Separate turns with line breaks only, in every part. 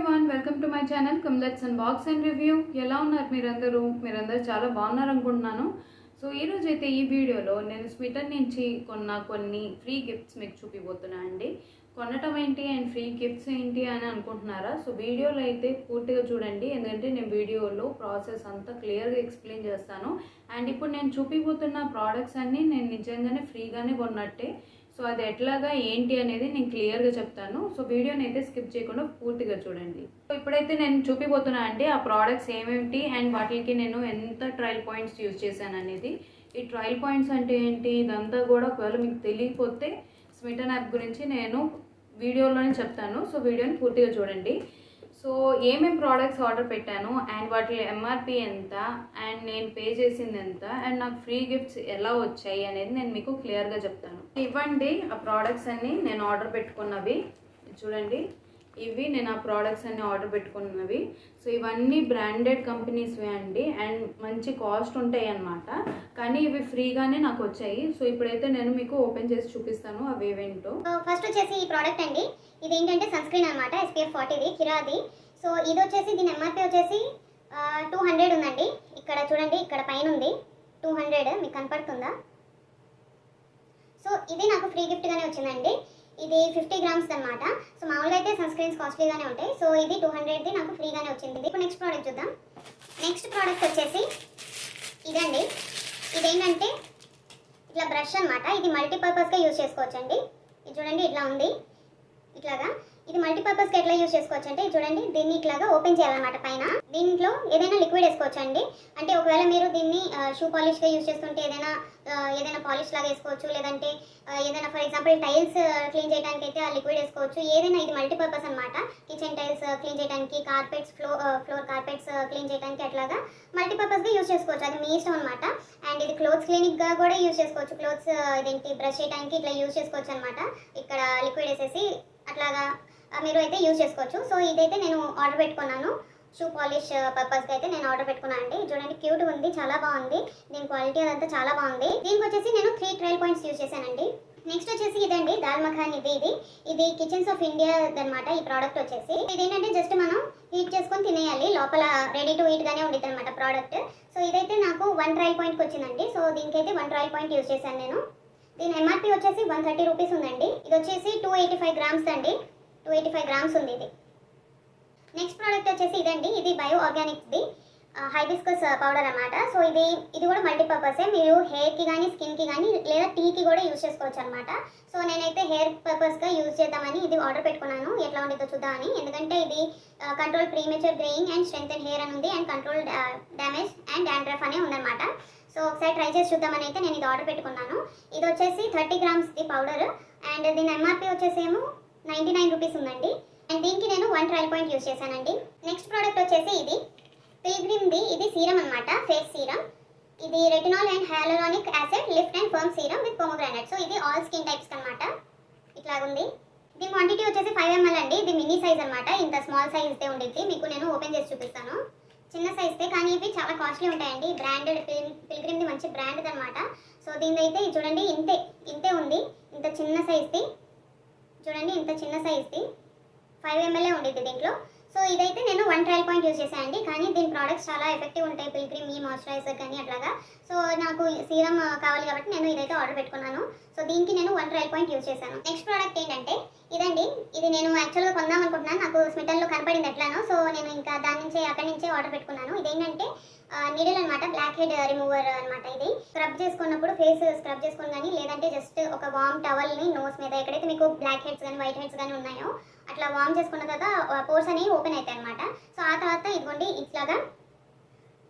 Everyone, welcome to my channel కమ్లెట్స్ unbox and review. ఎలా ఉన్నారు మీరందరూ చాలా బాగున్నారు అనుకుంటున్నాను. సో ఈరోజు అయితే ఈ వీడియోలో నేను స్మిటన్ నుంచి కొన్ని ఫ్రీ గిఫ్ట్స్ మీకు చూపిపోతున్నాను అండి. కొనటం ఏంటి అండ్ ఫ్రీ గిఫ్ట్స్ ఏంటి అని అనుకుంటున్నారా? సో వీడియోలో అయితే పూర్తిగా చూడండి, ఎందుకంటే నేను వీడియోలో ప్రాసెస్ అంతా క్లియర్గా ఎక్స్ప్లెయిన్ చేస్తాను. అండ్ ఇప్పుడు నేను చూపిపోతున్న ప్రోడక్ట్స్ అన్నీ నేను నిజంగానే ఫ్రీగానే కొన్నట్టే. సో అది ఎట్లాగా ఏంటి అనేది నేను క్లియర్గా చెప్తాను. సో వీడియోని అయితే స్కిప్ చేయకుండా పూర్తిగా చూడండి. సో ఇప్పుడైతే నేను చూపిపోతున్నా అండి ఆ ప్రోడక్ట్స్ ఏమేమిటి అండ్ వాటికి నేను ఎంత ట్రయల్ పాయింట్స్ యూజ్ చేశాను అనేది. ఈ ట్రయల్ పాయింట్స్ అంటే ఏంటి ఇదంతా కూడా ఒకవేళ మీకు తెలియకపోతే స్మిటన్ యాప్ గురించి నేను వీడియోలోనే చెప్తాను. సో వీడియోని పూర్తిగా చూడండి. సో ఏమేమి ప్రోడక్ట్స్ ఆర్డర్ పెట్టాను అండ్ వాటి ఎంఆర్పి ఎంత అండ్ నేను పే చేసింది ఎంత అండ్ నాకు ఫ్రీ గిఫ్ట్స్ ఎలా వచ్చాయి అనేది నేను మీకు క్లియర్గా చెప్తాను. ఇవ్వండి ఆ ప్రోడక్ట్స్ అన్నీ నేను ఆర్డర్ పెట్టుకున్నవి. చూడండి, ఇవి నేను ఆ ప్రోడక్ట్స్ అన్నీ ఆర్డర్ పెట్టుకున్నవి. సో ఇవన్నీ బ్రాండెడ్ కంపెనీస్వే అండి అండ్ మంచి కాస్ట్ ఉంటాయి అన్నమాట. కానీ ఇవి ఫ్రీగానే నాకు వచ్చాయి. సో ఇప్పుడైతే నేను మీకు ఓపెన్ చేసి చూపిస్తాను అవి ఏవేంటో.
ఫస్ట్ వచ్చేసి ఈ ప్రోడక్ట్ అండి. ఇది ఏంటంటే సన్ స్క్రీన్ అనమాట, SPF 40 కిరాది. సో ఇది వచ్చేసి దీని ఎంఆర్పి వచ్చేసి 200 ఉందండి. ఇక్కడ చూడండి, ఇక్కడ పైన ఉంది 200, మీకు కనపడుతుందా? సో ఇది నాకు ఫ్రీ గిఫ్ట్గానే వచ్చిందండి. ఇది 50 గ్రామ్స్ అనమాట. సో మామూలుగా అయితే సన్ స్క్రీన్స్ కాస్ట్లీగానే ఉంటాయి. సో ఇది 200ది నాకు ఫ్రీగానే వచ్చింది. ఇప్పుడు నెక్స్ట్ ప్రోడక్ట్ చూద్దాం. నెక్స్ట్ ప్రోడక్ట్ వచ్చేసి ఇదండి. ఇదేంటంటే ఇట్లా బ్రష్ అనమాట. ఇది మల్టీపర్పస్గా యూజ్ చేసుకోవచ్చు అండి. ఇది చూడండి ఇట్లా ఉంది, ఇట్లాగా. ఇది మల్టీపర్పస్గా ఎట్లా యూజ్ చేసుకోవచ్చు అంటే చూడండి, దీన్ని ఇట్లాగా ఓపెన్ చేయాలన్నమాట. పైన దీంట్లో ఏదైనా లిక్విడ్ వేసుకోవచ్చు అండి. అంటే ఒకవేళ మీరు దీన్ని షూ పాలిష్గా యూజ్ చేస్తుంటే ఏదైనా పాలిష్ లాగా వేసుకోవచ్చు, లేదంటే ఏదైనా ఫర్ ఎగ్జాంపుల్ టైల్స్ క్లీన్ చేయడానికి అయితే ఆ లిక్విడ్ వేసుకోవచ్చు. ఏదైనా ఇది మల్టీపర్పస్ అనమాట. కిచెన్ టైల్స్ క్లీన్ చేయడానికి, కార్పెట్స్ ఫ్లోర్ కార్పెట్స్ క్లీన్ చేయడానికి అట్లాగా మల్టీపర్పస్గా యూజ్ చేసుకోవచ్చు. అది మీ ఇష్టం అనమాట. అండ్ ఇది క్లోత్స్ క్లీనిక్గా కూడా యూజ్ చేసుకోవచ్చు. క్లోత్స్ ఇదేంటి బ్రష్ చేయడానికి ఇట్లా యూజ్ చేసుకోవచ్చు అనమాట. ఇక్కడ లిక్విడ్ వేసేసి అట్లాగా మీరు అయితే యూజ్ చేసుకోవచ్చు. సో ఇదైతే నేను ఆర్డర్ పెట్టుకున్నాను. షూ పాలిష్ పర్పస్కి అయితే నేను ఆర్డర్ పెట్టుకున్నాను అండి. చూడండి క్యూట్గా ఉంది, చాలా బాగుంది. దీని క్వాలిటీ అదంతా చాలా బాగుంది. దీనికి వచ్చేసి నేను 3 ట్రయల్ పాయింట్స్ యూజ్ చేశానండి. నెక్స్ట్ వచ్చేసి ఇదండి దాల్ మఖాన్. ఇది కిచెన్స్ ఆఫ్ ఇండియా అనమాట. ఈ ప్రోడక్ట్ వచ్చేసి ఇదేంటంటే జస్ట్ మనం హీట్ చేసుకొని తినేయాలి. లోపల రెడీ టు ఈట్ గానే ఉండేది అనమాట ప్రోడక్ట్. సో ఇదైతే నాకు 1 ట్రయల్ పాయింట్కి వచ్చిందండి. సో దీనికైతే 1 ట్రయల్ పాయింట్ యూజ్ చేశాను నేను. దీని ఎంఆర్పి వచ్చేసి 130 రూపీస్ ఉందండి. ఇది వచ్చేసి 285 గ్రామ్స్ అండి. 285 గ్రామ్స్ ఉంది ఇది. నెక్స్ట్ ప్రోడక్ట్ వచ్చేసి ఇదండి. ఇది బయో ఆర్గానిక్స్ది హైబిస్కస్ పౌడర్ అనమాట. సో ఇది కూడా మల్టీపర్పసే. మీరు హెయిర్కి కానీ స్కిన్కి కానీ లేదా టీకి కూడా యూజ్ చేసుకోవచ్చు అనమాట. సో నేనైతే హెయిర్ పర్పస్గా యూజ్ చేద్దామని ఇది ఆర్డర్ పెట్టుకున్నాను. ఎట్లా ఉండేదో చూద్దామని. ఎందుకంటే ఇది control premature greying and strengthen hair అని ఉంది and control damage and dandruff అనే ఉందన్నమాట. సో ఒకసారి ట్రై చేసి చూద్దామని అయితే నేను ఇది ఆర్డర్ పెట్టుకున్నాను. ఇది వచ్చేసి 30 గ్రామ్స్ది పౌడర్ అండ్ దీని ఎంఆర్పి వచ్చేసి ఏమో 99 రూపీస్ ఉందండి. అండ్ దీనికి నేను 1 ట్రయల్ పాయింట్ యూజ్ చేశానండి. నెక్స్ట్ ప్రోడక్ట్ వచ్చేసి ఇది పిల్గ్రిమ్ది. ఇది సీరం అనమాట, ఫేస్ సీరం. ఇది retinol and hyaluronic acid lift and firm serum with pomegranate. So ఇది ఆల్ స్కిన్ టైప్స్ అనమాట. ఇట్లాగుంది. దీని క్వాంటిటీ వచ్చేసి 5 ml అండి. ఇది మినీ సైజ్ అనమాట. ఇంత స్మాల్ సైజ్దే ఉండిద్ది. మీకు నేను ఓపెన్ చేసి చూపిస్తాను. చిన్న సైజ్దే, కానీ ఇవి చాలా కాస్ట్లీ ఉంటాయండి. బ్రాండెడ్ పిల్గ్రిమ్ది మంచి బ్రాండ్ అనమాట. సో దీని అయితే చూడండి ఇంతే ఉంది. ఇంత చిన్న సైజ్ది చూడండి, ఇంత చిన్న సైజ్ది 5 ml ఉండిద్ది దీంట్లో. సో ఇదైతే నేను 1 ట్రయల్ పాయింట్ యూజ్ చేశానండి. కానీ దీని ప్రోడక్ట్స్ చాలా ఎఫెక్టివ్ ఉంటాయి. పిల్గ్రిమ్ ఈ మాయిశ్చరైజర్ కానీ అట్లాగా. సో నాకు సీరం కావాలి కాబట్టి నేను ఇదైతే ఆర్డర్ పెట్టుకున్నాను. సో దీనికి నేను 1 ట్రయల్ పాయింట్ యూజ్ చేశాను. నెక్స్ట్ ప్రోడక్ట్ ఏంటంటే ఇదండి. ఇది నేను యాక్చువల్గా కొందాం అనుకుంటున్నాను. నాకు స్మిటన్లో కనపడింది ఎట్లానో. సో నేను ఇంకా అక్కడి నుంచే ఆర్డర్ పెట్టుకున్నాను. ఇదేంటంటే నీడిల్ అనమాట, బ్లాక్ హెడ్ రిమూవర్ అనమాట. ఇది స్క్రబ్ చేసుకున్నప్పుడు ఫేస్ స్క్రబ్ చేసుకుని కానీ లేదంటే జస్ట్ ఒక వామ్ టవల్ని నోస్ మీద ఎక్కడైతే మీకు బ్లాక్ హెడ్స్ కానీ వైట్ హెడ్స్ కానీ ఉన్నాయో అట్లా వామ్ చేసుకున్న తర్వాత పోర్స్ అనేవి ఓపెన్ అవుతాయి అనమాట. సో ఆ తర్వాత ఇదిగోండి ఇట్లాగా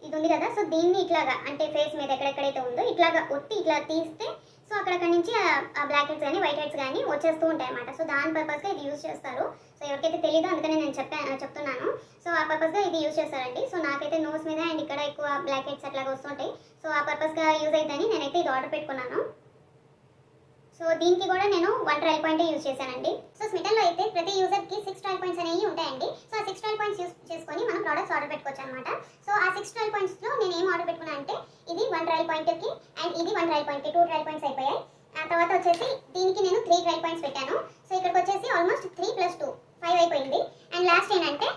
ఇది ఉంది కదా. సో దీన్ని ఇట్లాగా అంటే ఫేస్ మీద ఎక్కడెక్కడైతే ఉందో ఇట్లాగా ఒత్తి ఇట్లా తీస్తే సో అక్కడి నుంచి ఆ బ్లాక్ హెడ్స్ కానీ వైట్ హెడ్స్ కానీ వచ్చేస్తూ ఉంటాయి అనమాట. సో దాని పర్పస్గా ఇది యూజ్ చేస్తారు. సో ఎవరికైతే తెలీదో అందుకనే నేను చెప్తున్నాను. సో ఆ పర్పస్గా ఇది యూజ్ చేస్తారండి. సో నాకైతే నోస్ మీద అండ్ ఇక్కడ ఎక్కువ బ్లాక్ హెడ్స్ అట్లాగా వస్తుంటాయి. సో ఆ పర్పస్గా యూజ్ అవుతుందని నేనైతే ఇది ఆర్డర్ పెట్టుకున్నాను. సో దీనికి కూడా నేను 1 ట్రయల్ పాయింట్ యూజ్ చేశానండి. సో స్మిటన్లో అయితే ప్రతి యూజర్కి 6 ట్రయల్ పాయింట్స్ అనేవి ఉంటాయండి. సో ఆ 6 ట్రయల్ పాయింట్స్ యూజ్ చేసుకొని మనం ప్రోడక్ట్స్ ఆర్డర్ పెట్టుకోవచ్చు అనమాట. సో ఆ 6 ట్రయల్ పాయింట్స్లో నేను ఏం ఆర్డర్ పెట్టుకున్నాను అంటే ఇది 1 ట్రయల్ పాయింట్కి అండ్ ఇది 1 ట్రయల్ పాయింట్కి 2 ట్రయల్ పాయింట్స్ అయిపోయాయి. ఆ తర్వాత వచ్చేసి దీనికి నేను 3 ట్రయల్ పాయింట్స్ పెట్టాను. సో ఇక్కడికి వచ్చేసి ఆల్మోస్ట్ 3 + 2 5 అయిపోయింది. అండ్ లాస్ట్ ఏంటంటే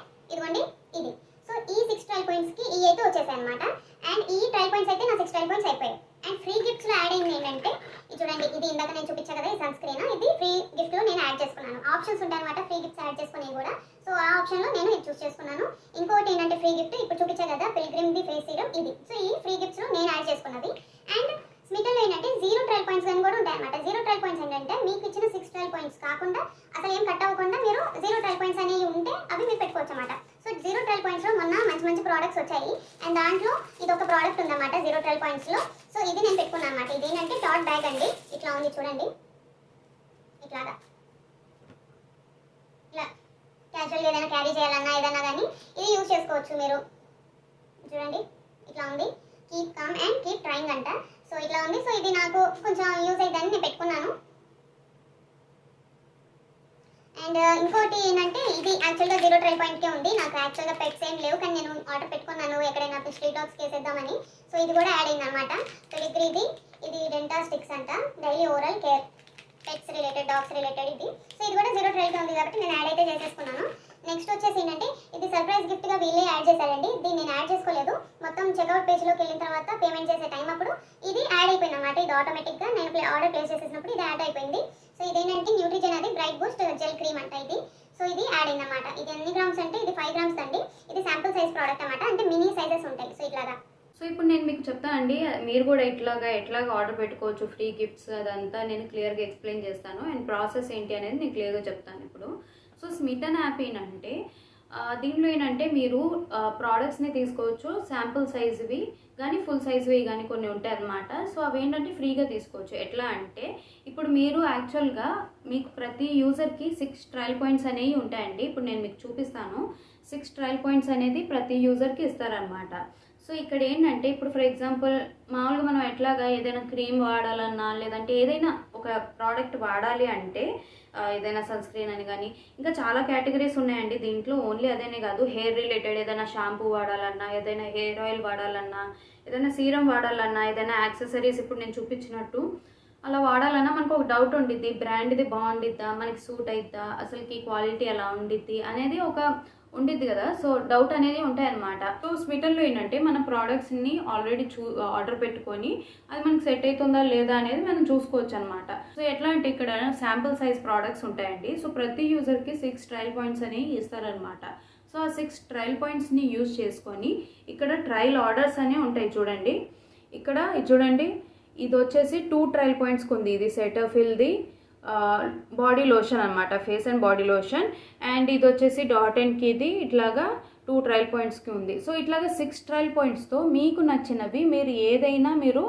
వచ్చేసాయి అనమాట. అండ్ ఈ ట్రయల్ పాయింట్స్ అయితే నా 6 ట్రయల్ పాయింట్స్ అయిపోయాయి. అండ్ ఫ్రీ గిఫ్ట్స్లో యాడ్ అయింది ఏంటంటే ఇది చూడండి, ఇది ఇందాక నేను చూపించాను కదా ఈ సన్ స్క్రీన్, ఇది ఫ్రీ గిఫ్ట్లో నేను యాడ్ చేసుకున్నాను. ఆప్షన్స్ ఉంటాయి అనమాట ఫ్రీ గిఫ్ట్స్ యాడ్ చేసుకునేవి కూడా. సో ఆ ఆప్షన్లో నేను ఇది చూస్ చేసుకున్నాను. ఇంకోటి ఏంటంటే ఫ్రీ గిఫ్ట్ ఇప్పుడు చూపించాను కదా పిల్గ్రిమ్ ది ఫేస్ సీరం, ఇది. సో ఈ ఫ్రీ గిఫ్ట్స్లో నేను యాడ్ చేసుకున్నది. అండ్ స్మిటన్లో ఏంటంటే 0 ట్రయల్ పాయింట్స్ అని కూడా ఉంటాయి అనమాట. 0 ట్రయల్ పాయింట్స్ ఏంటంటే మీకు ఇచ్చిన 6 ట్రయల్ పాయింట్స్ కాకుండా అసలు ఏం కట్ అవ్వకుండా మీరు 0 ట్రయల్ పాయింట్స్ అనేవి ఉంటే అవి మీరు పెట్టుకోవచ్చు అనమాట. సో 0 ట్రయల్ పాయింట్స్లో మొన్న మంచి మంచి ప్రోడక్ట్స్ వచ్చాయి. అండ్ దాంట్లో ఇది ఒక ప్రోడక్ట్ ఉందన్నమాట 0 ట్రయల్ పాయింట్స్లో. సో ఇది నేను పెట్టుకున్నాను అనమాట. ఇది ఏంటంటే టాట్ బ్యాగ్ అండి, ఇట్లా ఉంది చూడండి, ఇట్లాగా ఇట్లా క్యాజువల్గా ఏదైనా క్యారీ చేయాలన్నా ఏదైనా కానీ ఇది యూజ్ చేసుకోవచ్చు మీరు. చూడండి ఇట్లా ఉంది, keep com and keep trying అంట. సో ఇట్లా ఉంది. సో ఇది నాకు కొంచెం యూజ్ అవుతుందని నేను పెట్టుకున్నాను. అండ్ ఇంకోటి ఏంటంటే ఇది యాక్చువల్గా 0 ట్రయల్ పాయింట్కే ఉంది. నాకు యాక్చువల్గా పెట్స్ ఏం లేవు, కానీ నేను ఆర్డర్ పెట్టుకున్నాను ఎక్కడైనా స్ట్రీట్ డాగ్స్కి వేసేద్దామని. సో ఇది కూడా యాడ్ అయింది అనమాట. పెడిగ్రీది, ఇది డెంటా స్టిక్స్ అంట, daily oral care, pets related, dogs related ఇది. సో ఇది కూడా 0 ట్రయల్గా ఉంది కాబట్టి నేను యాడ్ అయితే చేసేసుకున్నాను. నెక్స్ట్ వచ్చేసి ఏంటంటే ఇది సర్ప్రైజ్ గిఫ్ట్గా వీళ్ళే యాడ్ చేశారండి. దీన్ని నేను యాడ్ చేసుకోలేదు. మొత్తం చెక్అవుట్ పేజ్లోకి వెళ్ళిన తర్వాత పేమెంట్ చేసే టైం అప్పుడు ఇది యాడ్ అయిపోయింది అనమాట. ఇది ఆటోమేటిక్గా నేను ఆర్డర్ ప్లేస్ చేసేసినప్పుడు ఇది యాడ్ అయిపోయింది. సో ఇదేంటంటే న్యూట్రిజన్ అది బ్రైట్ బూస్ట్ జెల్ క్రీమ్ అంట ఇది. సో ఇది యాడ్ అయింది అనమాట. ఇది ఎన్ని గ్రామ్స్ అంటే ఇది 5 గ్రామ్స్ అండి. ఇది శాంపుల్ సైజ్ ప్రోడక్ట్ అనమాట, అంటే మినీ సైజెస్ ఉంటాయి. సో ఇట్లాగా.
సో ఇప్పుడు నేను మీకు చెప్తానండి, మీరు కూడా ఎట్లాగా ఆర్డర్ పెట్టుకోవచ్చు ఫ్రీ గిఫ్ట్స్, అదంతా నేను క్లియర్గా ఎక్స్ప్లెయిన్ చేస్తాను. అండ్ ప్రాసెస్ ఏంటి అనేది నేను క్లియర్గా చెప్తాను ఇప్పుడు. సో స్మిటన్ యాప్ ఏంటంటే దీంట్లో ఏంటంటే మీరు ప్రోడక్ట్స్ని తీసుకోవచ్చు, శాంపుల్ సైజువి కానీ ఫుల్ సైజువి కానీ కొన్ని ఉంటాయి అన్నమాట. సో అవి ఏంటంటే ఫ్రీగా తీసుకోవచ్చు. ఎట్లా అంటే ఇప్పుడు మీరు యాక్చువల్గా మీకు ప్రతి యూజర్కి 6 ట్రయల్ పాయింట్స్ అనేవి ఉంటాయండి. ఇప్పుడు నేను మీకు చూపిస్తాను. 6 ట్రయల్ పాయింట్స్ అనేది ప్రతి యూజర్కి ఇస్తారనమాట. సో ఇక్కడ ఏంటంటే ఇప్పుడు ఫర్ ఎగ్జాంపుల్ మామూలుగా మనం ఎట్లాగా ఏదైనా క్రీమ్ వాడాలన్నా లేదంటే ఏదైనా ఒక ప్రోడక్ట్ వాడాలి అంటే ఏదైనా సన్ స్క్రీన్ అని కానీ ఇంకా చాలా కేటగిరీస్ ఉన్నాయండి దీంట్లో. ఓన్లీ అదేనే కాదు, హెయిర్ రిలేటెడ్ ఏదైనా షాంపూ వాడాలన్నా, ఏదైనా హెయిర్ ఆయిల్ వాడాలన్నా, ఏదైనా సీరం వాడాలన్నా, ఏదైనా యాక్సెసరీస్ ఇప్పుడు నేను చూపించినట్టు అలా వాడాలన్నా మనకు ఒక డౌట్ ఉండిద్ది, బ్రాండ్ది బాగుండిద్దా, మనకి సూట్ అయిద్దా, అసలుకి క్వాలిటీ ఎలా ఉండిద్ది అనేది ఒక ఉండిద్ది కదా. సో డౌట్ అనేది ఉంటాయి అనమాట. సో స్మిటన్లో ఏంటంటే మన ప్రోడక్ట్స్ని ఆల్రెడీ ఆర్డర్ పెట్టుకొని అది మనకి సెట్ అవుతుందా లేదా అనేది మనం చూసుకోవచ్చు అనమాట. సో ఎట్లా అంటే ఇక్కడ శాంపుల్ సైజ్ ప్రోడక్ట్స్ ఉంటాయండి. సో ప్రతి యూజర్కి 6 ట్రయల్ పాయింట్స్ అనేవి ఇస్తారనమాట. సో ఆ 6 ట్రయల్ పాయింట్స్ని యూజ్ చేసుకొని ఇక్కడ ట్రయల్ ఆర్డర్స్ అనేవి ఉంటాయి చూడండి. ఇక్కడ చూడండి, ఇది వచ్చేసి 2 ట్రయల్ పాయింట్స్కి ఉంది. ఇది సెటఫిల్ది బాడీ లోషన్ అనమాట, face and body lotion. And ఇది వచ్చేసి డాట్ అండ్ కిది ఇట్లాగా 2 ట్రయల్ పాయింట్స్కి ఉంది. సో ఇట్లాగా 6 ట్రయల్ పాయింట్స్తో మీకు నచ్చినవి మీరు ఏదైనా మీరు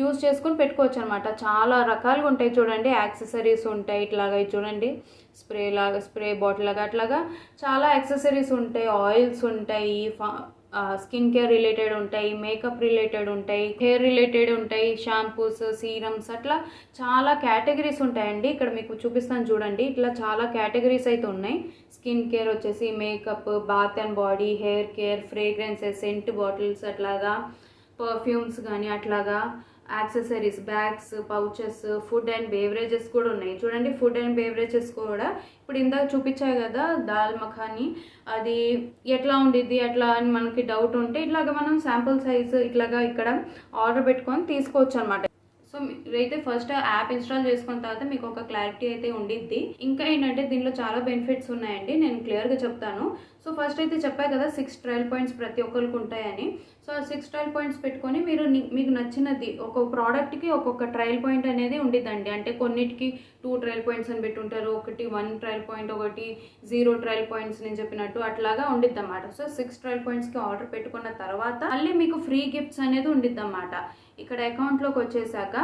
యూజ్ చేసుకొని పెట్టుకోవచ్చు అనమాట. చాలా రకాలుగా ఉంటాయి చూడండి, యాక్సెసరీస్ ఉంటాయి ఇట్లాగా, చూడండి స్ప్రే బాటిల్ లాగా అట్లాగా చాలా యాక్సెసరీస్ ఉంటాయి, ఆయిల్స్ ఉంటాయి, స్కిన్ కేర్ రిలేటెడ్ ఉంటాయి, మేకప్ రిలేటెడ్ ఉంటాయి, హెయిర్ రిలేటెడ్ ఉంటాయి, షాంపూస్, సీరమ్స్, అట్లా చాలా కేటగిరీస్ ఉంటాయండి. ఇక్కడ మీకు చూపిస్తాను చూడండి, ఇట్లా చాలా కేటగిరీస్ అయితే ఉన్నాయి. స్కిన్ కేర్ వచ్చేసి makeup, bath and body, hair care, fragrances, scent bottles, అట్లాగా పర్ఫ్యూమ్స్ కానీ అట్లాగా accessories, bags, pouches, food and beverages కూడా ఉన్నాయి చూడండి. ఫుడ్ అండ్ బేవరేజెస్ కూడా ఇప్పుడు ఇందాక చూపించాయి కదా దాల్ మఖానీ, అది ఎట్లా ఉండిద్ది అట్లా అని మనకి డౌట్ ఉంటే ఇట్లాగా మనం శాంపుల్ సైజ్ ఇట్లాగా ఇక్కడ ఆర్డర్ పెట్టుకొని తీసుకోవచ్చు అనమాట. సో మీరైతే ఫస్ట్ యాప్ ఇన్స్టాల్ చేసుకున్న తర్వాత మీకు ఒక క్లారిటీ అయితే ఉండిద్ది. ఇంకా ఏంటంటే దీనిలో చాలా బెనిఫిట్స్ ఉన్నాయండి, నేను క్లియర్గా చెప్తాను. సో ఫస్ట్ అయితే చెప్పా కదా 6 ట్రయల్ పాయింట్స్ ప్రతి ఒక్కరికి ఉంటాయని. సో ఆ 6 ట్రయల్ పాయింట్స్ పెట్టుకొని మీరు మీకు నచ్చినది ఒక్కొక్క ప్రోడక్ట్కి ఒక్కొక్క ట్రయల్ పాయింట్ అనేది ఉండిద్దండి. అంటే కొన్నిటికి 2 ట్రయల్ పాయింట్స్ అని పెట్టుంటారు, ఒకటి 1 ట్రయల్ పాయింట్, ఒకటి 0 ట్రయల్ పాయింట్స్ నేను చెప్పినట్టు అట్లాగా ఉండిద్ది అన్నమాట. సో 6 ట్రయల్ పాయింట్స్కి ఆర్డర్ పెట్టుకున్న తర్వాత మళ్ళీ మీకు ఫ్రీ గిఫ్ట్స్ అనేది ఉండిద్ది అన్నమాట. ఇక్కడ అకౌంట్లోకి వచ్చేసాక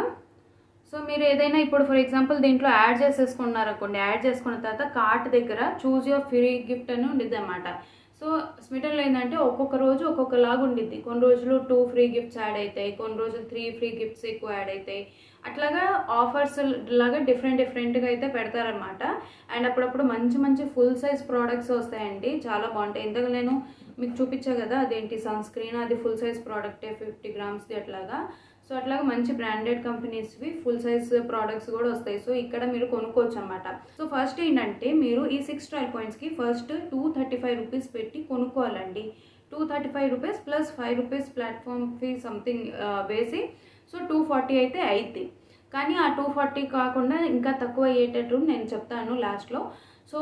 సో మీరు ఏదైనా ఇప్పుడు ఫర్ ఎగ్జాంపుల్ దీంట్లో యాడ్ చేసేసుకున్నారు అనుకోండి, యాడ్ చేసుకున్న తర్వాత కార్ట్ దగ్గర చూజ్ యువర్ ఫ్రీ గిఫ్ట్ అని ఉండిద్ది అన్నమాట. సో స్మిటన్లో ఏంటంటే ఒక్కొక్క రోజు ఒక్కొక్కలాగా ఉండిద్ది. కొన్ని రోజులు 2 ఫ్రీ గిఫ్ట్స్ యాడ్ అవుతాయి, కొన్ని రోజులు 3 ఫ్రీ గిఫ్ట్స్ ఎక్కువ యాడ్ అవుతాయి. అట్లాగా ఆఫర్స్ లాగా డిఫరెంట్గా అయితే పెడతారనమాట. అండ్ అప్పుడప్పుడు మంచి మంచి ఫుల్ సైజ్ ప్రోడక్ట్స్ వస్తాయండి, చాలా బాగుంటాయి. ఇంతకు నేను మీకు చూపించా కదా అదేంటి సన్ స్క్రీన్, అది ఫుల్ సైజ్ ప్రోడక్టే 50 గ్రామ్స్ది అట్లాగా. సో అట్లాగా మంచి బ్రాండెడ్ కంపెనీస్వి ఫుల్ సైజ్ ప్రోడక్ట్స్ కూడా వస్తాయి. సో ఇక్కడ మీరు కొనుక్కోవచ్చు అనమాట. సో ఫస్ట్ ఏంటంటే మీరు ఈ 6 ట్రయల్ పాయింట్స్కి ఫస్ట్ 235 రూపీస్ పెట్టి కొనుక్కోవాలండి. 235 rupees plus 5 rupees platform fee something వేసి సో 240 అయితే అయింది. కానీ ఆ 240 కాకుండా ఇంకా తక్కువ అయ్యేటట్టు నేను చెప్తాను లాస్ట్లో. సో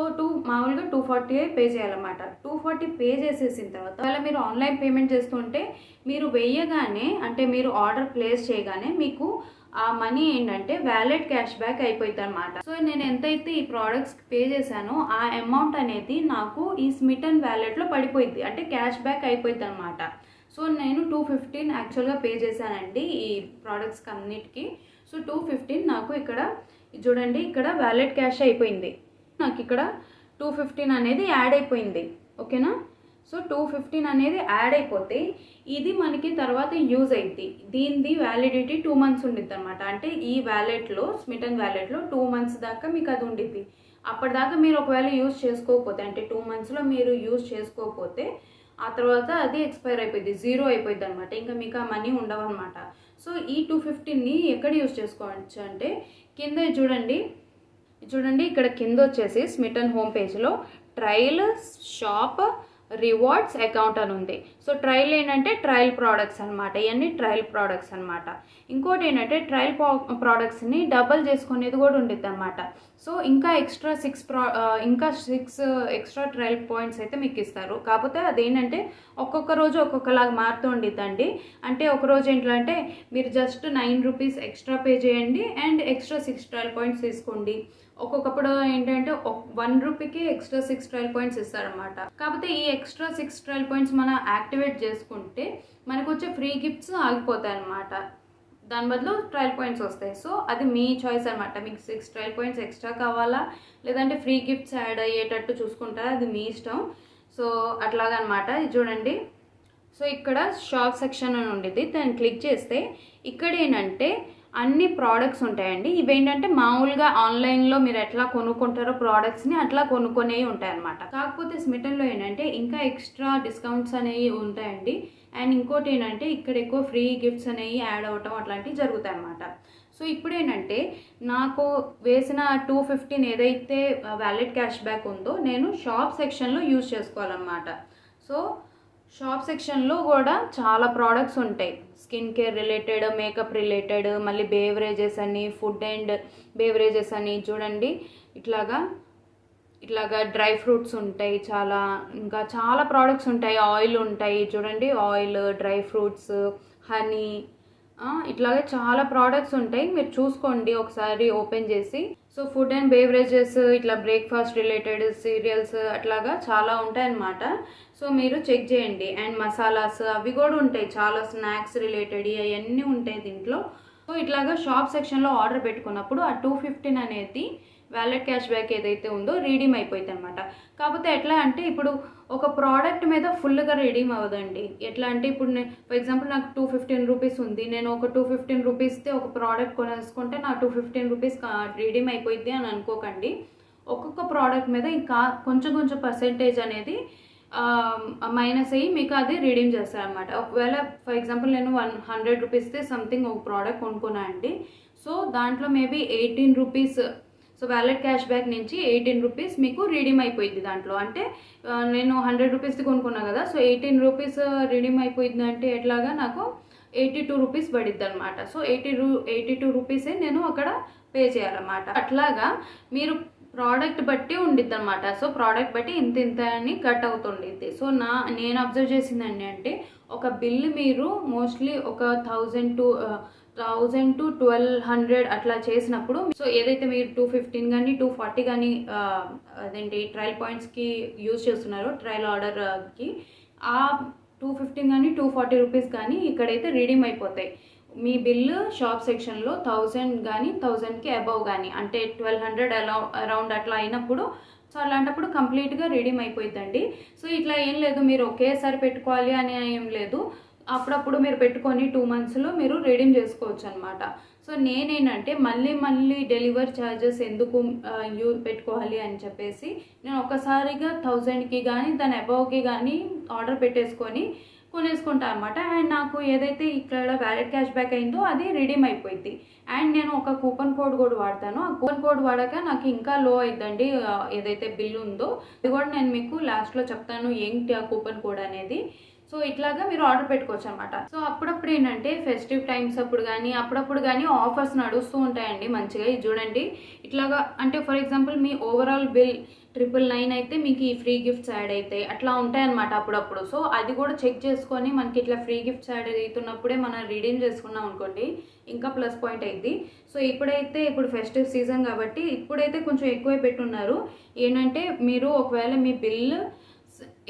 మామూలుగా 240 పే చేయాలన్నమాట. 240 పే చేసేసిన తర్వాత ఒకవేళ మీరు ఆన్లైన్ పేమెంట్ చేస్తుంటే మీరు వేయగానే అంటే మీరు ఆర్డర్ ప్లేస్ చేయగానే మీకు ఆ మనీ ఏంటంటే వ్యాలెట్ క్యాష్ బ్యాక్ అయిపోయింది అనమాట. సో నేను ఎంతైతే ఈ ప్రోడక్ట్స్ పే చేశానో ఆ అమౌంట్ అనేది నాకు ఈ స్మిటన్ వ్యాలెట్లో పడిపోయింది, అంటే క్యాష్ బ్యాక్ అయిపోయింది అనమాట. సో నేను 215 యాక్చువల్గా పే చేశానండి ఈ ప్రోడక్ట్స్కి అన్నిటికీ. సో 215 నాకు ఇక్కడ చూడండి ఇక్కడ వ్యాలెట్ క్యాష్ అయిపోయింది, నాకు ఇక్కడ 215 అనేది యాడ్ అయిపోయింది. ఓకేనా? సో 215 అనేది యాడ్ అయిపోతే ఇది మనకి తర్వాత యూజ్ అయింది. దీనిది వ్యాలిడిటీ 2 months ఉండిద్ది అనమాట. అంటే ఈ వ్యాలెట్లో స్మిటన్ వ్యాలెట్లో 2 months దాకా మీకు అది ఉండిద్ది. అప్పటిదాకా మీరు ఒకవేళ యూజ్ చేసుకోకపోతే అంటే 2 monthsలో మీరు యూజ్ చేసుకోకపోతే ఆ తర్వాత అది ఎక్స్పైర్ అయిపోయింది, 0 అయిపోయింది అనమాట. ఇంకా మీకు ఆ మనీ ఉండవు అనమాట. సో ఈ 215ని ఎక్కడ యూజ్ చేసుకోవచ్చు అంటే కింద చూడండి ఇక్కడ కింద వచ్చేసి స్మిటన్ హోమ్ పేజ్లో ట్రయల్ షాప్ రివార్డ్స్ అకౌంట్ అని ఉంది. సో ట్రయల్ ఏంటంటే ట్రయల్ ప్రోడక్ట్స్ అనమాట, ఇవన్నీ ట్రయల్ ప్రోడక్ట్స్ అనమాట. ఇంకోటి ఏంటంటే ట్రయల్ ప్రోడక్ట్స్ని డబల్ చేసుకునేది కూడా ఉండిద్ది అనమాట. సో ఇంకా ఎక్స్ట్రా 6 ఎక్స్ట్రా ట్రయల్ పాయింట్స్ అయితే మీకు ఇస్తారు. కాకపోతే అదేంటంటే ఒక్కొక్క రోజు ఒక్కొక్కలాగా మారుతూ ఉండిద్దండి. అంటే ఒక రోజు ఏంటంటే మీరు జస్ట్ 9 రూపీస్ ఎక్స్ట్రా పే చేయండి అండ్ ఎక్స్ట్రా 6 ట్రయల్ పాయింట్స్ తీసుకోండి. ఒక్కొక్కప్పుడు ఏంటంటే 1 రూపీకి ఎక్స్ట్రా 6 ట్రయల్ పాయింట్స్ ఇస్తారనమాట. కాకపోతే ఈ ఎక్స్ట్రా 6 ట్రయల్ పాయింట్స్ మనం యాక్టివేట్ చేసుకుంటే మనకు వచ్చే ఫ్రీ గిఫ్ట్స్ ఆగిపోతాయి అనమాట. దాని బదులు ట్రయల్ పాయింట్స్ వస్తాయి. సో అది మీ చాయిస్ అనమాట. మీకు 6 ట్రయల్ పాయింట్స్ ఎక్స్ట్రా కావాలా లేదంటే ఫ్రీ గిఫ్ట్స్ యాడ్ అయ్యేటట్టు చూసుకుంటారా, అది మీ ఇష్టం. సో అట్లాగనమాట. ఇది చూడండి. సో ఇక్కడ షాప్ సెక్షన్ అని ఉండిద్ది, దాన్ని క్లిక్ చేస్తే ఇక్కడ ఏంటంటే అన్ని ప్రోడక్ట్స్ ఉంటాయండి. ఇవేంటంటే మామూలుగా ఆన్లైన్లో మీరు ఎట్లా కొనుక్కుంటారో ప్రోడక్ట్స్ని అట్లా కొనుక్కునేవి ఉంటాయన్నమాట. కాకపోతే స్మిటన్లో ఏంటంటే ఇంకా ఎక్స్ట్రా డిస్కౌంట్స్ అనేవి ఉంటాయండి. అండ్ ఇంకోటి ఏంటంటే ఇక్కడ ఎక్కువ ఫ్రీ గిఫ్ట్స్ అనేవి యాడ్ అవ్వటం అట్లాంటివి జరుగుతాయి అన్నమాట. సో ఇప్పుడు ఏంటంటే నాకు వేసిన 215 ఏదైతే వ్యాలెట్ క్యాష్ బ్యాక్ ఉందో నేను షాప్ సెక్షన్లో యూజ్ చేసుకోవాలన్నమాట. సో షాప్ సెక్షన్లో కూడా చాలా ప్రోడక్ట్స్ ఉంటాయి, skin care related, makeup related, మళ్ళీ బేవరేజెస్ అని, ఫుడ్ అండ్ బేవరేజెస్ అని చూడండి. ఇట్లాగా డ్రై ఫ్రూట్స్ ఉంటాయి, ఇంకా చాలా ప్రోడక్ట్స్ ఉంటాయి. ఆయిల్ ఉంటాయి చూడండి, ఆయిల్, డ్రై ఫ్రూట్స్, హనీ, ఇట్లాగే చాలా ప్రోడక్ట్స్ ఉంటాయి. మీరు చూసుకోండి ఒకసారి ఓపెన్ చేసి. సో ఫుడ్ అండ్ బేవరేజెస్, ఇట్లా బ్రేక్ఫాస్ట్ రిలేటెడ్, సీరియల్స్, అట్లాగా చాలా ఉంటాయి అన్నమాట. సో మీరు చెక్ చేయండి. అండ్ మసాలాస్ అవి కూడా ఉంటాయి, చాలా స్నాక్స్ రిలేటెడ్ అవన్నీ ఉంటాయి దీంట్లో. సో ఇట్లాగా షాప్ సెక్షన్లో ఆర్డర్ పెట్టుకున్నప్పుడు ఆ 215 అనేది వ్యాలెట్ క్యాష్ బ్యాక్ ఏదైతే ఉందో రీడీమ్ అయిపోయింది అనమాట. కాకపోతే ఎట్లా అంటే ఇప్పుడు ఒక ప్రోడక్ట్ మీద ఫుల్గా రీడీమ్ అవ్వదండి. ఎట్లా అంటే ఇప్పుడు ఫర్ ఎగ్జాంపుల్ నాకు 215 రూపీస్ ఉంది, నేను ఒక 215 రూపీస్తో ఒక ప్రోడక్ట్ కొనేసుకుంటే నా 215 రూపీస్ రీడీమ్ అయిపోయింది అని అనుకోకండి. ఒక్కొక్క ప్రోడక్ట్ మీద ఇంకా కొంచెం పర్సెంటేజ్ అనేది మైనస్ అయ్యి మీకు అది రిడీమ్ చేస్తారనమాట. ఒకవేళ ఫర్ ఎగ్జాంపుల్ నేను 100 రూపీస్తో సంథింగ్ ఒక ప్రోడక్ట్ కొనుక్కున్నా అండి. సో దాంట్లో maybe 18 rupees, so wallet cash back నుంచి 18 రూపీస్ మీకు రీడీమ్ అయిపోయింది దాంట్లో. అంటే నేను 100 రూపీస్ది కొనుక్కున్నా కదా, సో 18 రూపీస్ రీడీమ్ అయిపోయింది అంటే ఎట్లాగా నాకు 82 రూపీస్ పడిద్ది అనమాట. సో 82 రూపీసే నేను అక్కడ పే చేయాలన్నమాట. అట్లాగా మీరు ప్రోడక్ట్ బట్టి ఉండిద్ది అనమాట. సో ప్రోడక్ట్ బట్టి ఇంత అని కట్ అవుతుండిద్ది. సో నేను అబ్జర్వ్ చేసిందండి అంటే ఒక బిల్ మీరు మోస్ట్లీ ఒక 1000 to 1200 అట్లా చేసినప్పుడు, సో ఏదైతే మీరు 215 కానీ 240 కానీ అదేంటి ట్రయల్ పాయింట్స్కి యూజ్ చేస్తున్నారో ట్రయల్ ఆర్డర్కి, ఆ 215 కానీ 240 రూపీస్ కానీ ఇక్కడైతే రీడీమ్ అయిపోతాయి. మీ బిల్లు షాప్ సెక్షన్లో 1000 కానీ 1000కి అబవ్ కానీ అంటే 1200 అరౌండ్ అట్లా అయినప్పుడు, సో అలాంటప్పుడు కంప్లీట్గా రీడీమ్ అయిపోయిందండి. సో ఇట్లా ఏం లేదు, మీరు ఒకేసారి పెట్టుకోవాలి అని ఏం లేదు, అప్పుడప్పుడు మీరు పెట్టుకొని 2 monthsలో మీరు రీడీమ్ చేసుకోవచ్చు అనమాట. సో నేనేంటంటే మళ్ళీ డెలివరీ ఛార్జెస్ ఎందుకు పెట్టుకోవాలి అని చెప్పేసి నేను ఒకసారిగా 1000కి కానీ దాని అబవ్కి కానీ ఆర్డర్ పెట్టేసుకొని కొనేసుకుంటా అనమాట. అండ్ నాకు ఏదైతే ఇక్కడ వ్యాలెట్ క్యాష్ బ్యాక్ అయిందో అది రిడీమ్ అయిపోయింది. అండ్ నేను ఒక కూపన్ కోడ్ కూడా వాడతాను. ఆ కూపన్ కోడ్ వాడాక నాకు ఇంకా లో అయిద్దండి ఏదైతే బిల్ ఉందో. అది కూడా నేను మీకు లాస్ట్లో చెప్తాను ఏంటి ఆ కూపన్ కోడ్ అనేది. సో ఇట్లాగా మీరు ఆర్డర్ పెట్టుకోవచ్చు అనమాట. సో అప్పుడప్పుడు ఏంటంటే ఫెస్టివ్ టైమ్స్ అప్పుడప్పుడు కానీ ఆఫర్స్ నడుస్తూ ఉంటాయండి మంచిగా. ఇది చూడండి ఇట్లాగా, అంటే for example me overall bill 999 అయితే మీకు ఈ ఫ్రీ గిఫ్ట్స్ యాడ్ అవుతాయి, అట్లా ఉంటాయన్నమాట అప్పుడప్పుడు. సో అది కూడా చెక్ చేసుకొని మనకి ఇట్లా ఫ్రీ గిఫ్ట్స్ యాడ్ అవుతున్నప్పుడే మనం రిడీమ్ చేసుకున్నాం అనుకోండి, ఇంకా ప్లస్ పాయింట్ అయింది. సో ఇప్పుడు ఫెస్టివ్ సీజన్ కాబట్టి ఇప్పుడైతే కొంచెం ఎక్కువే పెట్టున్నారు. ఏంటంటే మీరు ఒకవేళ మీ బిల్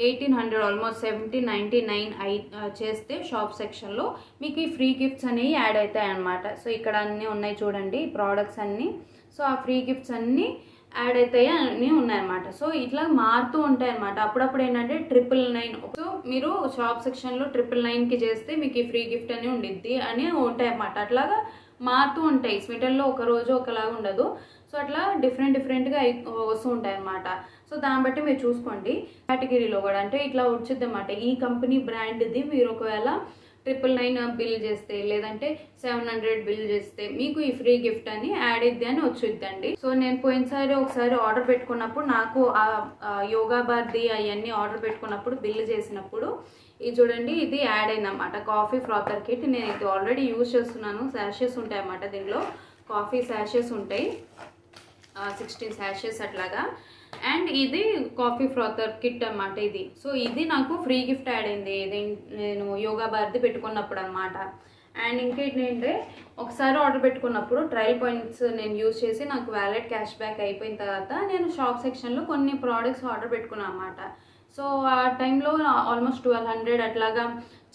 1800 ఆల్మోస్ట్ 1799 చేస్తే షాప్ సెక్షన్లో మీకు ఈ ఫ్రీ గిఫ్ట్స్ అనేవి యాడ్ అవుతాయి అన్నమాట. సో ఇక్కడ అన్నీ ఉన్నాయి చూడండి ప్రోడక్ట్స్ అన్నీ. సో ఆ ఫ్రీ గిఫ్ట్స్ అన్నీ యాడ్ అవుతాయి అన్నీ ఉన్నాయన్నమాట. సో ఇట్లా మారుతూ ఉంటాయి అన్నమాట. అప్పుడప్పుడు ఏంటంటే 999, సో మీరు షాప్ సెక్షన్లో 999కి చేస్తే మీకు ఈ ఫ్రీ గిఫ్ట్ అని ఉండిద్ది అని ఉంటాయి అన్నమాట. అట్లాగా మారుతూ ఉంటాయి. స్మిటన్లో ఒక రోజు ఒకలాగా ఉండదు. సో అట్లా డిఫరెంట్గా వస్తూ ఉంటాయి అన్నమాట. సో దాన్ని బట్టి మీరు చూసుకోండి. కేటగిరీలో కూడా అంటే ఇట్లా వచ్చింది అన్నమాట. ఈ కంపెనీ బ్రాండ్ది మీరు ఒకవేళ 999 బిల్ చేస్తే లేదంటే 700 బిల్ చేస్తే మీకు ఈ ఫ్రీ గిఫ్ట్ అని యాడ్ అయ్యిద్ది అని వచ్చిద్దండి. సో నేను పోయినసారి ఒకసారి ఆర్డర్ పెట్టుకున్నప్పుడు నాకు యోగా బార్ది అవన్నీ ఆర్డర్ పెట్టుకున్నప్పుడు బిల్ చేసినప్పుడు ఇది చూడండి ఇది యాడ్ అయిందన్నమాట. కాఫీ ఫ్రాతర్ కిట్ నేను ఇది ఆల్రెడీ యూజ్ చేస్తున్నాను. శాషెస్ ఉంటాయి అన్నమాట, దీనిలో కాఫీ శాషెస్ ఉంటాయి 16 శాషెస్ అట్లాగా. అండ్ ఇది కాఫీ ఫ్రాతర్ కిట్ అన్నమాట ఇది. సో ఇది నాకు ఫ్రీ గిఫ్ట్ యాడ్ అయింది ఇది నేను యోగా బార్ది పెట్టుకున్నప్పుడు అనమాట. అండ్ ఇంకేంటంటే ఒకసారి ఆర్డర్ పెట్టుకున్నప్పుడు ట్రయల్ పాయింట్స్ నేను యూజ్ చేసి నాకు వ్యాలెట్ క్యాష్ బ్యాక్ అయిపోయిన తర్వాత నేను షాప్ సెక్షన్లో కొన్ని ప్రోడక్ట్స్ ఆర్డర్ పెట్టుకున్నాను అనమాట. సో ఆ టైంలో ఆల్మోస్ట్ 1200 అట్లాగా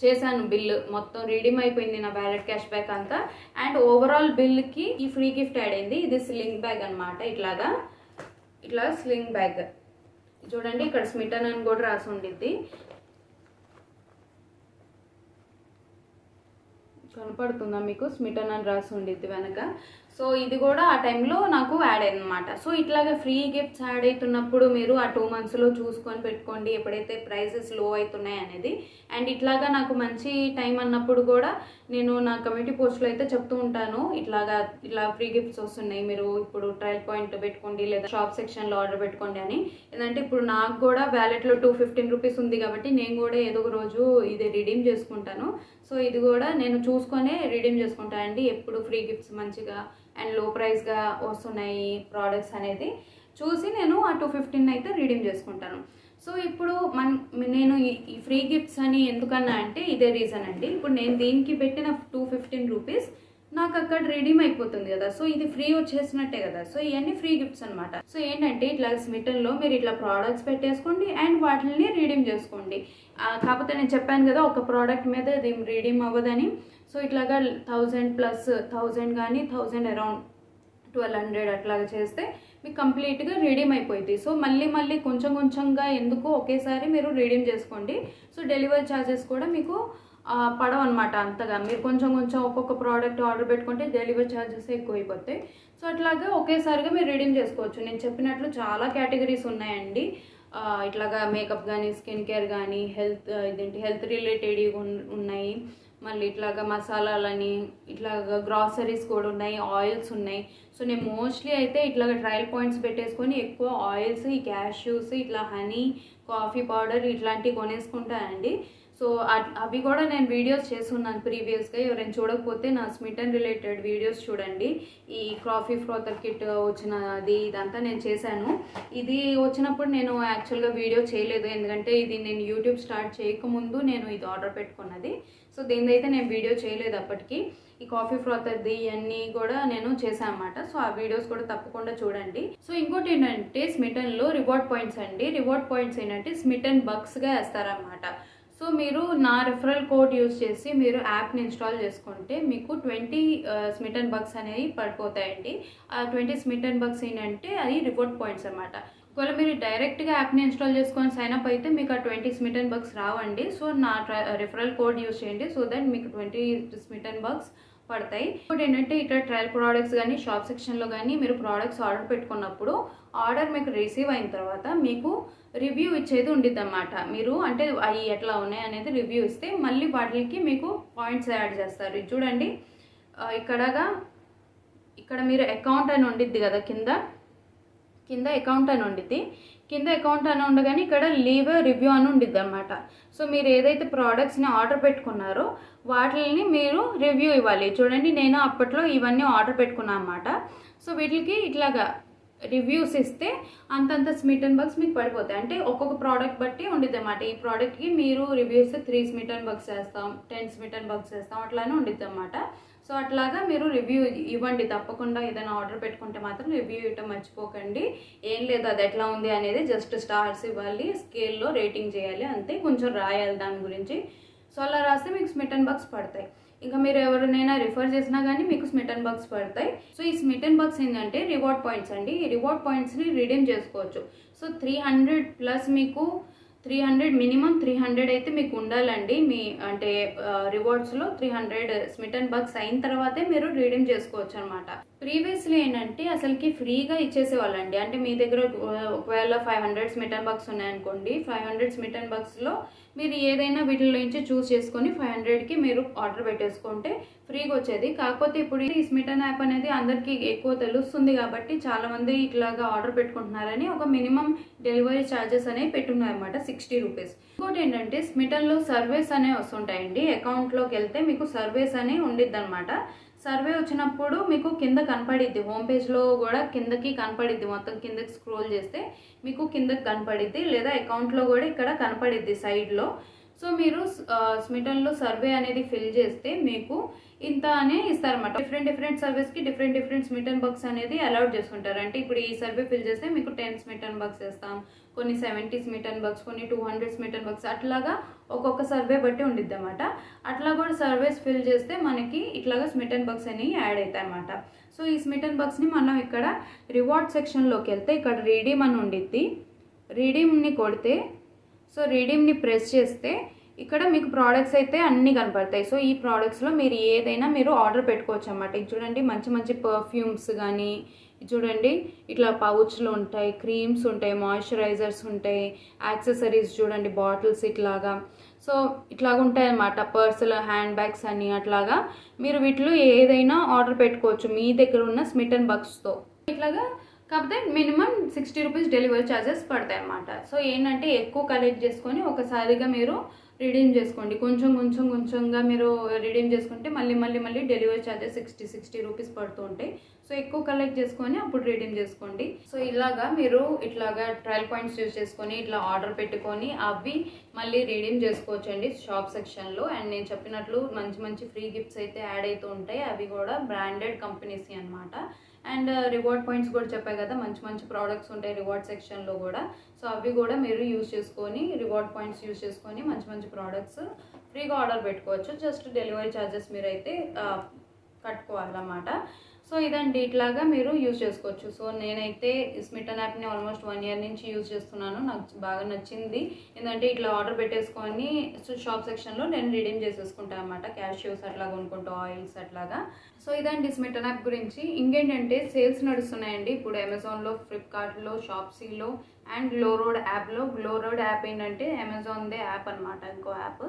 చేశాను బిల్, మొత్తం రీడీమ్ అయిపోయింది నా వ్యాలెట్ క్యాష్ బ్యాక్ అంతా. అండ్ ఓవరాల్ బిల్కి ఈ ఫ్రీ గిఫ్ట్ యాడ్ అయింది. ఇది స్లింగ్ బ్యాగ్ అనమాట. ఇట్లా స్లింగ్ బ్యాగ్ చూడండి, ఇక్కడ స్మిటన్ అని కూడా రాసి ఉండిద్ది, కనపడుతుందా మీకు? స్మిటన్ అని రాసి ఉండిద్ది వెనక. సో ఇది కూడా ఆ టైంలో నాకు యాడ్ అయింది అనమాట. సో ఇట్లాగా ఫ్రీ గిఫ్ట్స్ యాడ్ అవుతున్నప్పుడు మీరు ఆ 2 monthsలో చూసుకొని పెట్టుకోండి ఎప్పుడైతే ప్రైసెస్ లో అవుతున్నాయి అనేది. అండ్ ఇట్లాగా నాకు మంచి టైం అన్నప్పుడు కూడా నేను నా కమ్యూనిటీ పోస్ట్లో అయితే చెప్తూ ఉంటాను, ఇట్లా ఫ్రీ గిఫ్ట్స్ వస్తున్నాయి, మీరు ఇప్పుడు ట్రయల్ పాయింట్ పెట్టుకోండి లేదా షాప్ సెక్షన్లో ఆర్డర్ పెట్టుకోండి అని. ఏంటంటే ఇప్పుడు నాకు కూడా వ్యాలెట్లో 215 రూపీస్ ఉంది కాబట్టి నేను కూడా ఏదో ఒక రోజు ఇది రిడీమ్ చేసుకుంటాను. సో ఇది కూడా నేను చూసుకొనే రిడీమ్ చేసుకుంటాను అండి. ఎప్పుడు ఫ్రీ గిఫ్ట్స్ మంచిగా అండ్ లో ప్రైస్గా వస్తున్నాయి ప్రోడక్ట్స్ అనేది చూసి నేను ఆ 215 అయితే రిడీమ్ చేసుకుంటాను. సో ఇప్పుడు నేను ఈ ఫ్రీ గిఫ్ట్స్ అని ఎందుకన్నా అంటే ఇదే రీజన్ అండి. ఇప్పుడు నేను దీనికి పెట్టిన 215 రూపీస్ నాకు అక్కడ రిడీమ్ అయిపోతుంది కదా, సో ఇది ఫ్రీ వచ్చేసినట్టే కదా. సో ఇవన్నీ ఫ్రీ గిఫ్ట్స్ అనమాట. సో ఏంటంటే ఇట్లా స్మిటన్లో మీరు ఇట్లా ప్రోడక్ట్స్ పెట్టేసుకోండి అండ్ వాటిని రిడీమ్ చేసుకోండి. కాకపోతే నేను చెప్పాను కదా ఒక ప్రోడక్ట్ మీద ఇది రిడీమ్ అవ్వదని. సో ఇట్లాగా 1000+ కానీ 1000 అరౌండ్ 1200 అట్లాగా చేస్తే మీకు కంప్లీట్గా రిడీమ్ అయిపోయింది. సో మళ్ళీ కొంచెంగా ఎందుకు ఒకేసారి మీరు రిడీమ్ చేసుకోండి. సో డెలివరీ ఛార్జెస్ కూడా మీకు పడవు అనమాట అంతగా. మీరు కొంచెం ఒక్కొక్క ప్రోడక్ట్ ఆర్డర్ పెట్టుకుంటే డెలివరీ ఛార్జెస్ ఎక్కువ అయిపోతాయి. సో అట్లాగా ఒకేసారిగా మీరు రిడీమ్ చేసుకోవచ్చు. నేను చెప్పినట్లు చాలా కేటగిరీస్ ఉన్నాయండి. ఇట్లాగా మేకప్ కానీ స్కిన్ కేర్ కానీ హెల్త్ రిలేటెడ్ ఉన్నాయి, మళ్ళీ ఇట్లాగా మసాలాలని ఇట్లాగా గ్రాసరీస్ కూడా ఉన్నాయి, ఆయిల్స్ ఉన్నాయి. సో నేను మోస్ట్లీ అయితే ఇట్లాగా ట్రయల్ పాయింట్స్ పెట్టేసుకొని ఎక్కువ ఆయిల్స్, ఈ క్యాష్యూస్, ఇట్లా హనీ, కాఫీ పౌడర్ ఇట్లాంటివి కొనేసుకుంటానండి. సో అవి కూడా నేను వీడియోస్ చేస్తున్నాను ప్రీవియస్గా. ఎవరైనా చూడకపోతే నా స్మిటన్ రిలేటెడ్ వీడియోస్ చూడండి. ఈ కాఫీ ఫ్రోతర్ కిట్ వచ్చినది ఇదంతా నేను చేశాను. ఇది వచ్చినప్పుడు నేను యాక్చువల్గా వీడియో చేయలేదు, ఎందుకంటే ఇది నేను యూట్యూబ్ స్టార్ట్ చేయకముందు నేను ఇది ఆర్డర్ పెట్టుకున్నది. సో దీనిదైతే నేను వీడియో చేయలేదు అప్పటికి. ఈ కాఫీ ఫ్రోతర్ది ఇవన్నీ కూడా నేను చేశాను అన్నమాట. సో ఆ వీడియోస్ కూడా తప్పకుండా చూడండి. సో ఇంకోటి ఏంటంటే స్మిటన్లో రివార్డ్ పాయింట్స్ అండి. రివార్డ్ పాయింట్స్ ఏంటంటే స్మిటన్ బక్స్గా వేస్తారనమాట. సో మీరు నా రెఫరల్ కోడ్ యూజ్ చేసి మీరు యాప్ని ఇన్స్టాల్ చేసుకుంటే మీకు 20 స్మిటన్ బక్స్ అనేవి పడిపోతాయండి. ఆ 20 స్మిటన్ బక్స్ ఏంటంటే అది రివార్డ్ పాయింట్స్ అనమాట. ఒకవేళ మీరు డైరెక్ట్గా యాప్ని ఇన్స్టాల్ చేసుకొని సైన్అప్ అయితే మీకు ఆ 20 స్మిటన్ బక్స్ రావండి. సో నా రెఫరల్ కోడ్ యూజ్ చేయండి, సో దట్ మీకు 20 స్మిటన్ బక్స్ పడతాయి. ఇంకోటి ఏంటంటే ఇక్కడ ట్రయల్ ప్రోడక్ట్స్ కానీ షాప్ సెక్షన్లో కానీ మీరు ప్రోడక్ట్స్ ఆర్డర్ పెట్టుకున్నప్పుడు ఆర్డర్ మీకు రిసీవ్ అయిన తర్వాత మీకు రివ్యూ ఇచ్చేది ఉండిద్ది అన్నమాట. మీరు అంటే అవి ఎట్లా ఉన్నాయి అనేది రివ్యూ ఇస్తే మళ్ళీ వాటికి మీకు పాయింట్స్ యాడ్ చేస్తారు. ఇది చూడండి, ఇక్కడ మీరు అకౌంట్ అని ఉండిద్ది కదా, కింద అకౌంట్ అని ఉండిద్ది. కింద అకౌంట్ అని ఉండగానే ఇక్కడ లీవ్ రివ్యూ అని ఉండిద్ది అనమాట. సో మీరు ఏదైతే ప్రోడక్ట్స్ని ఆర్డర్ పెట్టుకున్నారో వాటిని మీరు రివ్యూ ఇవ్వాలి. చూడండి, నేను అప్పట్లో ఇవన్నీ ఆర్డర్ పెట్టుకున్నాను అనమాట. సో వీటికి ఇట్లాగా రివ్యూస్ ఇస్తే అంతంత స్మిటన్ బగ్స్ మీకు పడిపోతాయి. అంటే ఒక్కొక్క ప్రోడక్ట్ బట్టి ఉండిద్ది అనమాట. ఈ ప్రోడక్ట్కి మీరు రివ్యూ ఇస్తే 3 స్మిటన్ బగ్స్ వేస్తాం, 10 స్మిటన్ బగ్స్ వేస్తాం, అట్లానే ఉండిద్ది అనమాట. సో అట్లాగా మీరు రివ్యూ ఇవ్వండి తప్పకుండా. ఏదైనా ఆర్డర్ పెట్టుకుంటే మాత్రం రివ్యూ ఇవ్వటం మర్చిపోకండి. ఏం లేదు, అది ఎట్లా ఉంది అనేది జస్ట్ స్టార్స్ ఇవ్వాలి, స్కేల్లో రేటింగ్ చేయాలి అంతే, కొంచెం రాయాలి దాని గురించి. సో అలా రాస్తే మీకు స్మిటన్ బగ్స్ పడతాయి. ఇంకా మీరు ఎవరినైనా రిఫర్ చేసినా కానీ మీకు స్మిటన్ బగ్స్ పడతాయి. సో ఈ స్మిటన్ బగ్స్ ఏంటంటే రివార్డ్ పాయింట్స్ అండి. ఈ రివార్డ్ పాయింట్స్ని రిడీమ్ చేసుకోవచ్చు. సో 300 ప్లస్ మీకు 300 మినిమం 300 అయితే మీకు ఉండాలండి. మీ అంటే రివార్డ్స్లో 300 స్మిటన్ బగ్స్ అయిన తర్వాతే మీరు రిడీమ్ చేసుకోవచ్చు అనమాట. ప్రీవియస్లీ ఏంటంటే అసలుకి ఫ్రీగా ఇచ్చేసేవాళ్ళండి. అంటే మీ దగ్గర ఒకవేళ 500 స్మిటన్ బగ్స్ ఉన్నాయనుకోండి, 500 స్మిటన్ బగ్స్లో మీరు ఏదైనా వీటిలో నుంచి చూస్ చేసుకొని 500కి మీరు ఆర్డర్ పెట్టేసుకుంటే ఫ్రీగా వచ్చేది. కాకపోతే ఇప్పుడు ఈ స్మిటన్ యాప్ అనేది అందరికీ ఎక్కువ తెలుస్తుంది కాబట్టి చాలామంది ఇట్లాగా ఆర్డర్ పెట్టుకుంటున్నారని ఒక మినిమం డెలివరీ ఛార్జెస్ అనేవి పెట్టున్నాయి అనమాట, 60 రూపీస్. ఇంకోటి ఏంటంటే స్మిటన్లో సర్వేస్ అనేవి వస్తుంటాయండి. అకౌంట్లోకి వెళ్తే మీకు సర్వేస్ అనేవి ఉండిద్ది అనమాట. సర్వే వచ్చినప్పుడు మీకు కింద కనపడిద్ది, హోమ్ పేజ్లో కూడా కిందకి కనపడిద్ది. మొత్తం కిందకి స్క్రోల్ చేస్తే మీకు కిందకి కనపడిద్ది, లేదా అకౌంట్లో కూడా ఇక్కడ కనపడిద్ది సైడ్లో. సో మీరు స్మిటన్లో సర్వే అనేది ఫిల్ చేస్తే మీకు ఇంత అనే ఇస్తారన్నమాట. డిఫరెంట్ సర్వీస్కి డిఫరెంట్ స్మిటన్ బగ్స్ అనేది అలౌట్ చేసుకుంటారు. అంటే ఇప్పుడు ఈ సర్వే ఫిల్ చేస్తే మీకు 10 స్మిటన్ బగ్స్ వేస్తాం, కొన్ని 70 స్మిటన్ బగ్స్, కొన్ని 200 స్మిటన్ బగ్స్, అట్లాగా ఒక్కొక్క సర్వే బట్టి ఉండిద్ది అనమాట. అట్లా కూడా సర్వేస్ ఫిల్ చేస్తే మనకి ఇట్లాగా స్మిటన్ బగ్స్ అనేవి యాడ్ అవుతాయి అనమాట. సో ఈ స్మిటన్ బగ్స్ని మనం ఇక్కడ రివార్డ్ సెక్షన్లోకి వెళ్తే ఇక్కడ రీడీమ్ అని ఉండిద్ది. రీడీమ్ని కొడితే, సో రీడీమ్ని ప్రెస్ చేస్తే ఇక్కడ మీకు ప్రోడక్ట్స్ అయితే అన్నీ కనపడతాయి. సో ఈ ప్రోడక్ట్స్లో మీరు ఏదైనా మీరు ఆర్డర్ పెట్టుకోవచ్చు అన్నమాట. ఇది చూడండి, మంచి పర్ఫ్యూమ్స్ కానీ, చూడండి ఇట్లా పౌచ్లు ఉంటాయి, క్రీమ్స్ ఉంటాయి, మాయిశ్చరైజర్స్ ఉంటాయి, యాక్సెసరీస్ చూడండి, బాటిల్స్ ఇట్లాగా. సో ఇట్లాగా ఉంటాయి అన్నమాట. పర్సులు, హ్యాండ్ బ్యాగ్స్ అని అట్లాగా మీరు వీటిలో ఏదైనా ఆర్డర్ పెట్టుకోవచ్చు మీ దగ్గర ఉన్న స్మిటన్ బగ్స్తో ఇట్లాగా. కాకపోతే మినిమం 60 రూపీస్ డెలివరీ ఛార్జెస్ పడతాయి అన్నమాట. సో ఏంటంటే ఎక్కువ కలెక్ట్ చేసుకొని ఒకసారిగా మీరు రిడీమ్ చేసుకోండి. కొంచెంగా మీరు రిడీమ్ చేసుకుంటే మళ్ళీ డెలివరీ ఛార్జెస్ 60 రూపీస్ పడుతూ ఉంటాయి. సో ఎక్కువ కలెక్ట్ చేసుకొని అప్పుడు రిడీమ్ చేసుకోండి. సో ఇలాగా మీరు ఇట్లాగా ట్రయల్ పాయింట్స్ యూజ్ చేసుకొని ఇట్లా ఆర్డర్ పెట్టుకొని అవి మళ్ళీ రిడీమ్ చేసుకోవచ్చు అండి షాప్ సెక్షన్లో. అండ్ నేను చెప్పినట్లు మంచి ఫ్రీ గిఫ్ట్స్ అయితే యాడ్ అవుతూ ఉంటాయి. అవి కూడా బ్రాండెడ్ కంపెనీస్ అనమాట. అండ్ రివార్డ్ పాయింట్స్ కూడా చెప్పాయి కదా, మంచి ప్రోడక్ట్స్ ఉంటాయి రివార్డ్ సెక్షన్లో కూడా. సో అవి కూడా మీరు యూజ్ చేసుకొని రివార్డ్ పాయింట్స్ యూజ్ చేసుకొని మంచి ప్రోడక్ట్స్ ఫ్రీగా ఆర్డర్ పెట్టుకోవచ్చు. జస్ట్ డెలివరీ ఛార్జెస్ మీరైతే కట్టుకోవాలన్నమాట. సో ఇదండి, ఇట్లాగా మీరు యూజ్ చేసుకోవచ్చు. సో నేనైతే స్మిటన్ యాప్ని ఆల్మోస్ట్ 1 year నుంచి యూజ్ చేస్తున్నాను. నాకు బాగా నచ్చింది. ఏంటంటే ఇట్లా ఆర్డర్ పెట్టేసుకొని షాప్ సెక్షన్లో నేను రిడీమ్ చేసేసుకుంటాను అన్నమాట. క్యాష్యూస్ అట్లా కొనుక్కుంటూ, ఆయిల్స్ అట్లాగా. సో ఇదండి స్మిటన్ యాప్ గురించి. ఇంకేంటంటే సేల్స్ నడుస్తున్నాయండి ఇప్పుడు అమెజాన్లో, ఫ్లిప్కార్ట్లో, షాప్సీలో అండ్ గ్లోరోడ్ యాప్లో. గ్లోరోడ్ యాప్ ఏంటంటే అమెజాన్దే యాప్ అనమాట, ఇంకో యాప్.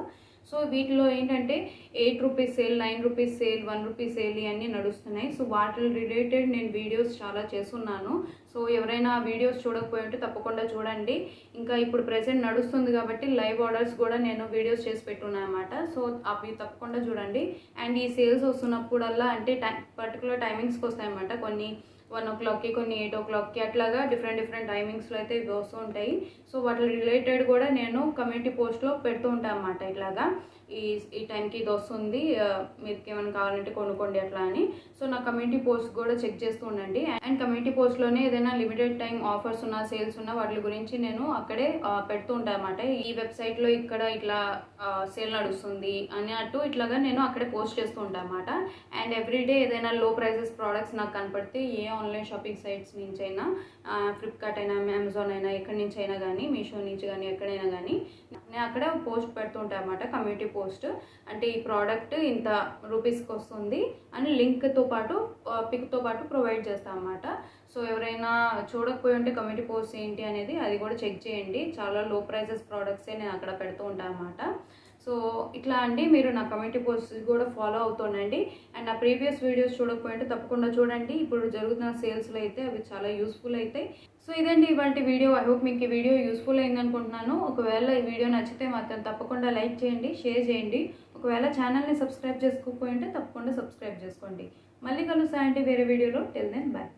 సో వీటిలో ఏంటంటే 8 rupees sale, 9 rupees sale, 1 rupee sale ఇవన్నీ నడుస్తున్నాయి. సో వాటి రిలేటెడ్ నేను వీడియోస్ చాలా చేస్తున్నాను. సో ఎవరైనా వీడియోస్ చూడకపోయి ఉంటే తప్పకుండా చూడండి. ఇంకా ఇప్పుడు ప్రెసెంట్ నడుస్తుంది కాబట్టి లైవ్ ఆర్డర్స్ కూడా నేను వీడియోస్ చేసి పెట్టున్నాను అనమాట. సో అవి తప్పకుండా చూడండి. అండ్ ఈ సేల్స్ వస్తున్నప్పుడల్లా అంటే పర్టికులర్ టైమింగ్స్కి వస్తాయన్నమాట. కొన్ని 1 o'clockకి, కొన్ని 8 o'clockకి, అట్లాగా డిఫరెంట్ టైమింగ్స్లో అయితే ఇవి వస్తూ ఉంటాయి. సో వాటి రిలేటెడ్ కూడా నేను కమ్యూనిటీ పోస్ట్లో పెడుతూ ఉంటాను అన్నమాట. ఇట్లాగా ఈ టైంకి ఇది వస్తుంది, మీకు ఏమైనా కావాలంటే కొనుక్కోండి అట్లా అని. సో నా కమ్యూనిటీ పోస్ట్ కూడా చెక్ చేస్తూ ఉండండి. అండ్ కమ్యూనిటీ పోస్ట్లోనే ఏదైనా లిమిటెడ్ టైం ఆఫర్స్ ఉన్న, సేల్స్ ఉన్న వాటి గురించి నేను అక్కడే పెడుతూ ఉంటాను అన్నమాట. ఈ వెబ్సైట్లో ఇక్కడ ఇట్లా సేల్ నడుస్తుంది అని అటు ఇట్లాగా నేను అక్కడే పోస్ట్ చేస్తూ ఉంటాను అన్నమాట. అండ్ ఎవ్రీడే ఏదైనా లో ప్రైసెస్ ప్రోడక్ట్స్ నాకు కనపడితే ఏ ఆన్లైన్ షాపింగ్ సైట్స్ నుంచి అయినా, ఫ్లిప్కార్ట్ అయినా, అమెజాన్ అయినా, ఎక్కడి నుంచి అయినా కానీ, మీషో నుంచి కానీ, ఎక్కడైనా కానీ నేను అక్కడ పోస్ట్ పెడుతూ ఉంటాను అన్నమాట. కమ్యూనిటీ పోస్ట్ అంటే ఈ ప్రోడక్ట్ ఇంత రూపీస్కి వస్తుంది అని లింక్తో పాటు, పిక్తో పాటు ప్రొవైడ్ చేస్తాను అన్నమాట. సో ఎవరైనా చూడకపోయి ఉంటే కమ్యూనిటీ పోస్ట్ ఏంటి అనేది అది కూడా చెక్ చేయండి. చాలా లో ప్రైసెస్ ప్రోడక్ట్సే నేను అక్కడ పెడుతూ ఉంటాను అన్నమాట. సో ఇట్లా అండి మీరు నా కమ్యూనిటీ పోస్ట్ కూడా ఫాలో అవుతుండండి. అండ్ నా ప్రీవియస్ వీడియోస్ చూడకపోయింటే తప్పకుండా చూడండి. ఇప్పుడు జరుగుతున్న సేల్స్లో అయితే అవి చాలా యూస్ఫుల్ అవుతాయి. సో ఇదండి ఇవాళ వీడియో. ఐ హోప్ మీకు ఈ వీడియో యూస్ఫుల్ అయింది అనుకుంటున్నాను. ఒకవేళ ఈ వీడియో నచ్చితే మాత్రం తప్పకుండా లైక్ చేయండి, షేర్ చేయండి. ఒకవేళ ఛానల్ని సబ్స్క్రైబ్ చేసుకోకపోయింటే తప్పకుండా సబ్స్క్రైబ్ చేసుకోండి. మళ్ళీ కలుస్తాయండి వేరే వీడియోలో. Till then bye.